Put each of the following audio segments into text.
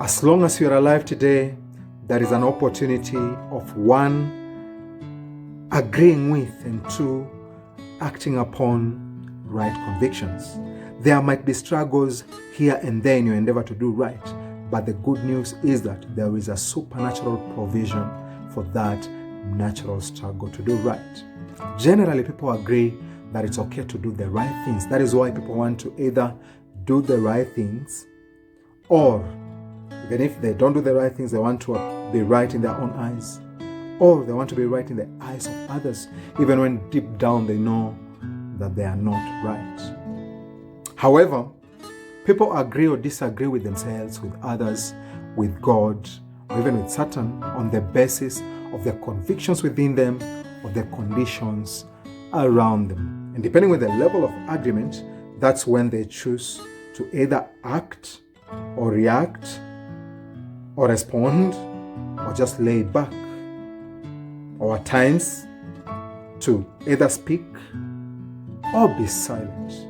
As long as you're alive today, there is an opportunity of 1, agreeing with, and 2, acting upon right convictions. There might be struggles here and there in your endeavor to do right, but the good news is that there is a supernatural provision for that natural struggle to do right. Generally, people agree that it's okay to do the right things. That is why people want to either do the right things, or even if they don't do the right things, they want to be right in their own eyes, or they want to be right in the eyes of others, even when deep down they know that they are not right. However, people agree or disagree with themselves, with others, with God, or even with Satan on the basis of their convictions within them or their conditions around them. And depending on the level of agreement, that's when they choose to either act or react or respond or just lay back, or at times to either speak or be silent,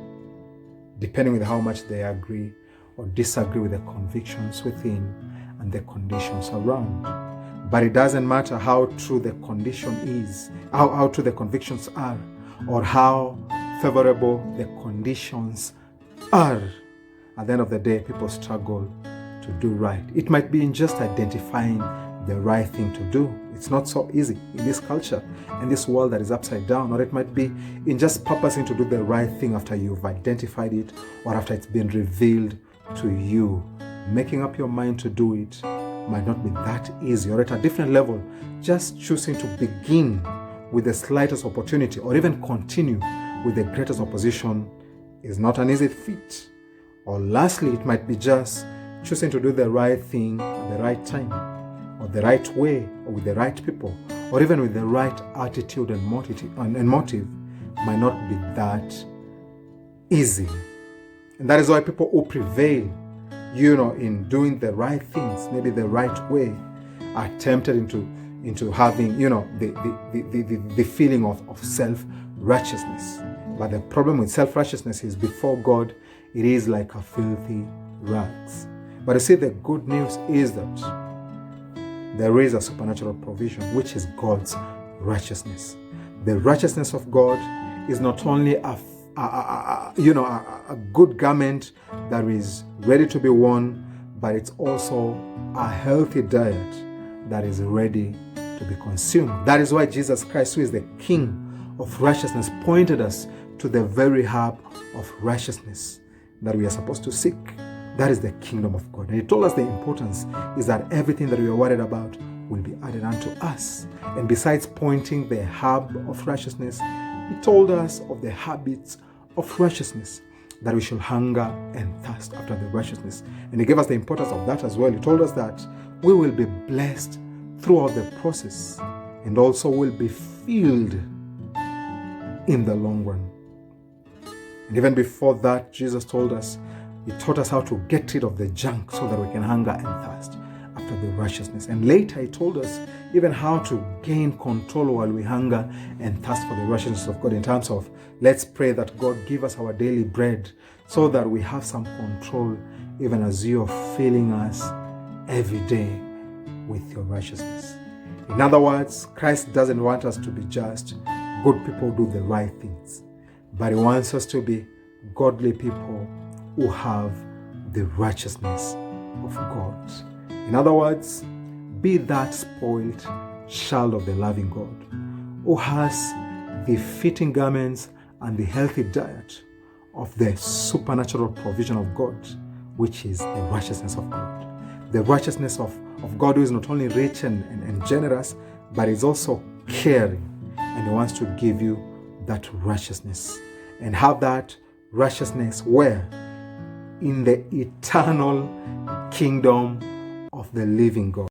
depending on how much they agree or disagree with the convictions within and the conditions around. But it doesn't matter how true the condition is, how true the convictions are, or how favorable the conditions are. At the end of the day, people struggle to do right. It might be in just identifying the right thing to do. It's not so easy in this culture, in this world that is upside down. Or it might be in just purposing to do the right thing after you've identified it, or after it's been revealed to you. Making up your mind to do it might not be that easy, or at a different level, just choosing to begin with the slightest opportunity or even continue with the greatest opposition is not an easy feat. Or lastly, it might be just choosing to do the right thing at the right time, or the right way, or with the right people, or even with the right attitude and motive might not be that easy. And that is why people who prevail, in doing the right things, maybe the right way, are tempted into having, the feeling of self-righteousness. But the problem with self-righteousness is, before God, it is like a filthy rags. But you see, the good news is that there is a supernatural provision, which is God's righteousness. The righteousness of God is not only a good garment that is ready to be worn, but it's also a healthy diet that is ready to be consumed. That is why Jesus Christ, who is the King of righteousness, pointed us to the very herb of righteousness that we are supposed to seek. That is the kingdom of God. And he told us the importance is that everything that we are worried about will be added unto us. And besides pointing the herb of righteousness, he told us of the habits of righteousness, that we should hunger and thirst after the righteousness. And he gave us the importance of that as well. He told us that we will be blessed throughout the process, and also will be filled in the long run. And even before that, Jesus told us, he taught us how to get rid of the junk so that we can hunger and thirst after the righteousness. And later he told us even how to gain control while we hunger and thirst for the righteousness of God, in terms of, let's pray that God give us our daily bread so that we have some control, even as you are filling us every day with your righteousness. In other words, Christ doesn't want us to be just good people who do the right things, but he wants us to be godly people who have the righteousness of God. In other words, be that spoiled child of the loving God, who has the fitting garments and the healthy diet of the supernatural provision of God, which is the righteousness of God. The righteousness of God, who is not only rich and generous, but is also caring, and he wants to give you that righteousness, and have that righteousness where? In the eternal kingdom of the living God.